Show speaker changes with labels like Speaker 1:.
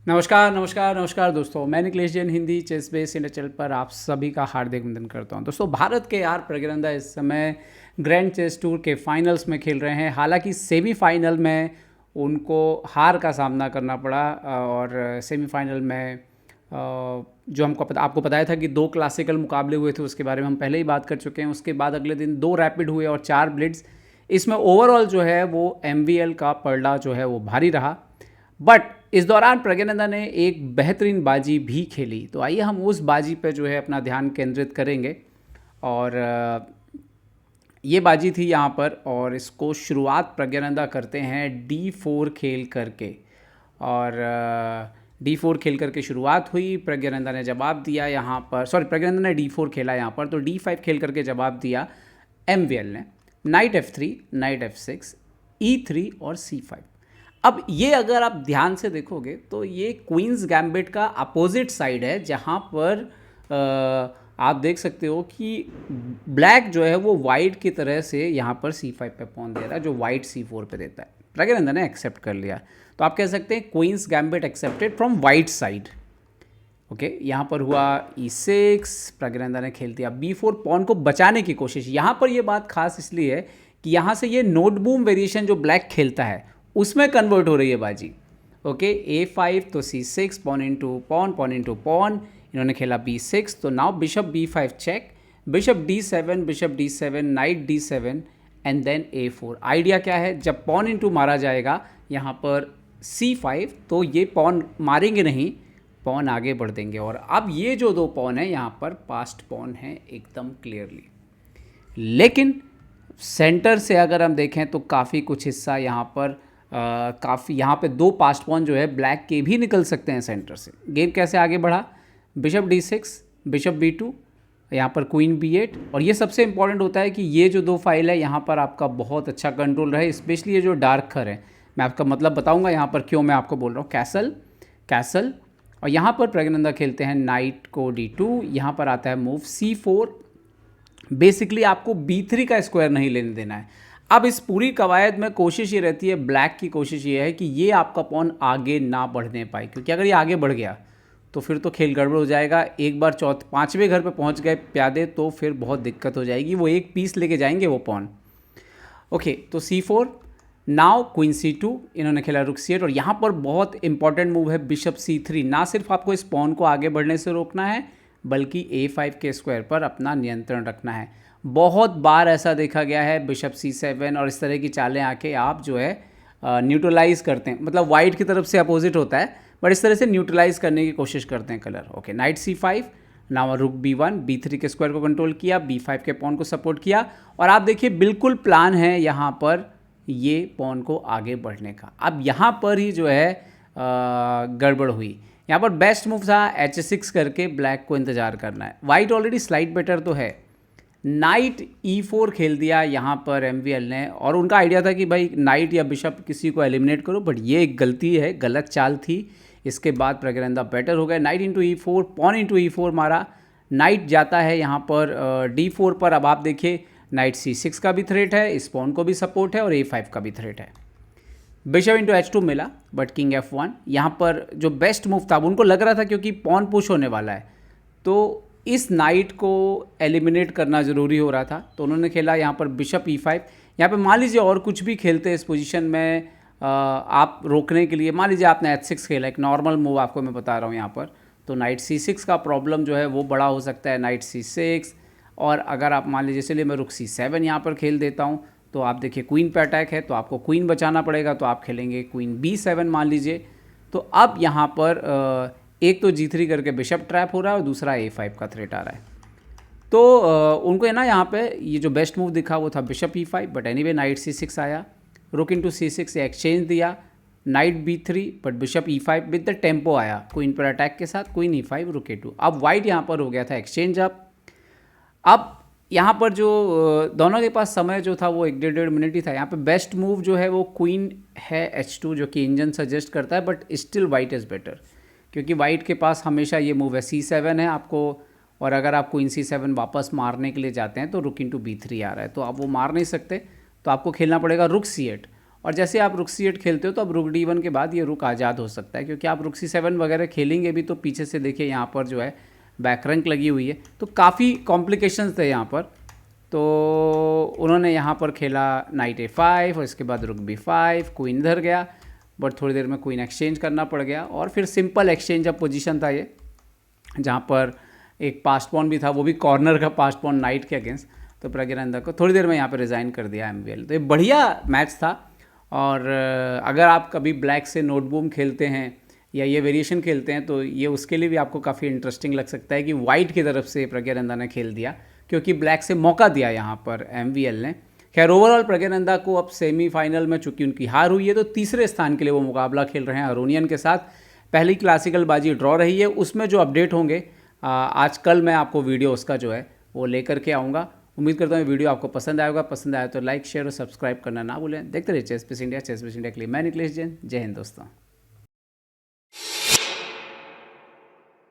Speaker 1: नमस्कार नमस्कार नमस्कार दोस्तों, मैं Nikhilesh Jain Hindi chess base India channel पर आप सभी का हार्दिक अभिनंदन करता हूं। दोस्तों, भारत के आर प्रज्ञानंदा इस समय ग्रैंड चेस टूर के फाइनल्स में खेल रहे हैं। हालांकि सेमीफाइनल में उनको हार का सामना करना पड़ा और सेमीफाइनल में जो आपको बताया था कि 2 क्लासिकल मुकाबले हुए थे, उसके बारे में हम पहले ही बात कर चुके हैं। उसके बाद अगले दिन 2 रैपिड हुए और 4 ब्लिट्स। इसमें ओवरऑल जो है वो MVL का पलड़ा जो है वो भारी रहा। बट इस दौरान प्रज्ञानंदा ने एक बेहतरीन बाजी भी खेली। तो आइए हम उस बाजी पर जो है अपना ध्यान केंद्रित करेंगे। और ये बाजी थी यहाँ पर, और इसको शुरुआत प्रज्ञानंदा करते हैं D4 खेल करके। और D4 खेल करके शुरुआत हुई। प्रज्ञानंदा ने जवाब दिया यहाँ पर, प्रज्ञानंदा ने D4 खेला यहाँ पर, तो D5 खेल करके जवाब दिया MVL ने। Night F3, night F6, E3 और C5। अब ये अगर आप ध्यान से देखोगे तो ये क्वींस गैम्बिट का अपोजिट साइड है, जहाँ पर आप देख सकते हो कि ब्लैक जो है वो वाइट की तरह से यहाँ पर C5 पे पॉन दे रहा है, जो वाइट C4 पे देता है। प्रज्ञानंदा ने एक्सेप्ट कर लिया, तो आप कह सकते हैं queen's gambit accepted from white side. Okay, यहाँ पर हुआ E6, प्रज्ञानंदा ने खेल दिया B4, पॉन को बचाने की कोशिश। यहाँ पर ये बात खास इसलिए है कि यहाँ से ये नोट बूम वेरिएशन जो ब्लैक खेलता है उसमें कन्वर्ट हो रही है बाजी। ओके, A5 तो C6, pawn into pawn, pawn into pawn. इन्होंने खेला B6, तो now bishop B5 check, bishop D7, bishop D7, knight D7 and then A4। Idea क्या है, जब पॉन इंटू मारा जाएगा यहाँ पर C5, तो ये पॉन मारेंगे नहीं, पॉन आगे बढ़ देंगे। और अब ये जो 2 पॉन है यहाँ पर पास्ट पॉन है एकदम क्लियरली। लेकिन सेंटर से अगर हम देखें तो काफ़ी कुछ हिस्सा यहाँ पर काफ़ी यहाँ पे 2 पास्ट पॉन जो है ब्लैक के भी निकल सकते हैं सेंटर से। गेम कैसे आगे बढ़ा, बिशप D6, बिशप B2, यहाँ पर क्वीन B8। और ये सबसे इंपॉर्टेंट होता है कि ये जो 2 फाइल है यहाँ पर आपका बहुत अच्छा कंट्रोल रहे, स्पेशली ये जो डार्क खर है। मैं आपका मतलब बताऊँगा यहाँ पर क्यों मैं आपको बोल रहा हूँ। कैसल, कैसल, और यहाँ पर प्रज्ञानंदा खेलते हैं नाइट को D2। यहाँ पर आता है मूव C4। बेसिकली आपको B3 का स्क्वायर नहीं लेने देना है। अब इस पूरी कवायद में कोशिश ये रहती है, ब्लैक की कोशिश ये है कि ये आपका पॉन आगे ना बढ़ने पाए, क्योंकि अगर ये आगे बढ़ गया तो फिर तो खेल गड़बड़ हो जाएगा। एक बार 5वें घर पे पहुंच गए प्यादे तो फिर बहुत दिक्कत हो जाएगी, वो एक पीस लेके जाएंगे वो पॉन। ओके, तो C4, नाउ क्वीन C2, इन्होंने खेला रुक C8। और यहाँ पर बहुत इंपॉर्टेंट मूव है बिशप C3। ना सिर्फ आपको इस पॉन को आगे बढ़ने से रोकना है, बल्कि A5 के स्क्वायर पर अपना नियंत्रण रखना है। बहुत बार ऐसा देखा गया है, बिशप C7 और इस तरह की चालें आके आप जो है न्यूट्रलाइज करते हैं, मतलब वाइट की तरफ से अपोजिट होता है, बट इस तरह से न्यूट्रलाइज करने की कोशिश करते हैं colour. Okay, night C5, now रुक B1, B3 के स्क्वायर को कंट्रोल किया, B5 के पॉन को सपोर्ट किया। और आप देखिए बिल्कुल प्लान है यहाँ पर ये पॉन को आगे बढ़ने का। अब यहाँ पर ही जो है गड़बड़ हुई। यहाँ पर बेस्ट मूव था H6 करके ब्लैक को इंतज़ार करना है। वाइट ऑलरेडी स्लाइड बेटर तो है। नाइट E4 खेल दिया यहाँ पर MVL ने, और उनका आइडिया था कि भाई नाइट या बिशप किसी को एलिमिनेट करो, बट ये एक गलती है, गलत चाल थी। इसके बाद प्रज्ञानंदा बेटर हो गए। Night into E4, pawn into E4 मारा, नाइट जाता है यहाँ पर D4 पर। अब आप देखिए नाइट C6 का भी थ्रेट है, इस पॉन को भी सपोर्ट है, और A5 का भी थ्रेट है। बिशप इंटू H2 मिला, बट किंग F1। यहाँ पर जो बेस्ट मूव था, उनको लग रहा था क्योंकि पॉन पुश होने वाला है तो इस नाइट को एलिमिनेट करना ज़रूरी हो रहा था, तो उन्होंने खेला यहाँ पर बिशप E5। यहाँ पे मान लीजिए और कुछ भी खेलते इस पोजीशन में आप रोकने के लिए, मान लीजिए आपने H6 खेला, एक नॉर्मल मूव आपको मैं बता रहा हूँ यहाँ पर, तो नाइट C6 का प्रॉब्लम जो है वो बड़ा हो सकता है, नाइट C6। और अगर आप मान लीजिए, चलिए मैं रुक C7 यहाँ पर खेल देता हूँ, तो आप देखिए क्वीन पे अटैक है, तो आपको क्वीन बचाना पड़ेगा, तो आप खेलेंगे क्वीन B7 मान लीजिए। तो अब यहाँ पर एक तो G3 करके बिशप ट्रैप हो रहा है और दूसरा A5 का थ्रेट आ रहा है। तो उनको है ना, यहाँ पे ये जो बेस्ट मूव दिखा वो था bishop E5, but anyway night C6 आया, रुक इंटू C6 एक्सचेंज दिया, night B3, but bishop E5 with the tempo आया क्वीन पर अटैक के साथ, क्वीन E5, रुक A2। अब वाइट यहाँ पर हो गया था एक्सचेंज। अब यहाँ पर जो दोनों के पास समय जो था वो 1-1.5 मिनट ही था। यहाँ पे बेस्ट मूव जो है वो क्वीन है H2, जो कि इंजन सजेस्ट करता है, but still white is better, क्योंकि वाइट के पास हमेशा ये मूव है C7 है आपको, और अगर आप क्वीन C7 वापस मारने के लिए जाते हैं तो रुक इंटू B3 आ रहा है, तो आप वो मार नहीं सकते, तो आपको खेलना पड़ेगा रुक C8। और जैसे आप रुक C8 खेलते हो तो अब रुक D1 के बाद ये रुक आज़ाद हो सकता है, क्योंकि आप रुक C7 वगैरह खेलेंगे भी तो पीछे से देखिए यहाँ पर जो है बैक रंक लगी हुई है, तो काफ़ी कॉम्प्लिकेशंस थे यहाँ पर। तो उन्होंने यहाँ पर खेला नाइट A5 और इसके बाद रुक B5, क्वीन इधर गया, बट थोड़ी देर में क्वीन एक्सचेंज करना पड़ गया और फिर सिंपल एक्सचेंज ऑफ पोजीशन था ये, जहाँ पर एक पास्ट पॉन भी था, वो भी कॉर्नर का पास्ट पॉन नाइट के अगेंस्ट। तो प्रज्ञानंदा को थोड़ी देर में यहाँ पर रिज़ाइन कर दिया MVL। तो ये बढ़िया मैच था। और अगर आप कभी ब्लैक से नोटबूम खेलते हैं या ये वेरिएशन खेलते हैं तो ये उसके लिए भी आपको काफ़ी इंटरेस्टिंग लग सकता है कि वाइट की तरफ से प्रज्ञानंदा ने खेल दिया, क्योंकि ब्लैक से मौका दिया यहाँ पर MVL ने। खैर ओवरऑल प्रज्ञानंदा को अब सेमीफाइनल में चूंकि उनकी हार हुई है तो तीसरे स्थान के लिए वो मुकाबला खेल रहे हैं अरोनियन के साथ। पहली क्लासिकल बाजी ड्रॉ रही है, उसमें जो अपडेट होंगे आज कल मैं आपको वीडियो उसका जो है वो लेकर के आऊँगा। उम्मीद करता हूँ वीडियो आपको पसंद आएगा। पसंद आया तो लाइक शेयर और सब्सक्राइब करना ना भूलें। देखते रहिए चेस बेस इंडिया के लिए। मैं निखिलेश जैन। जय हिंद दोस्तों।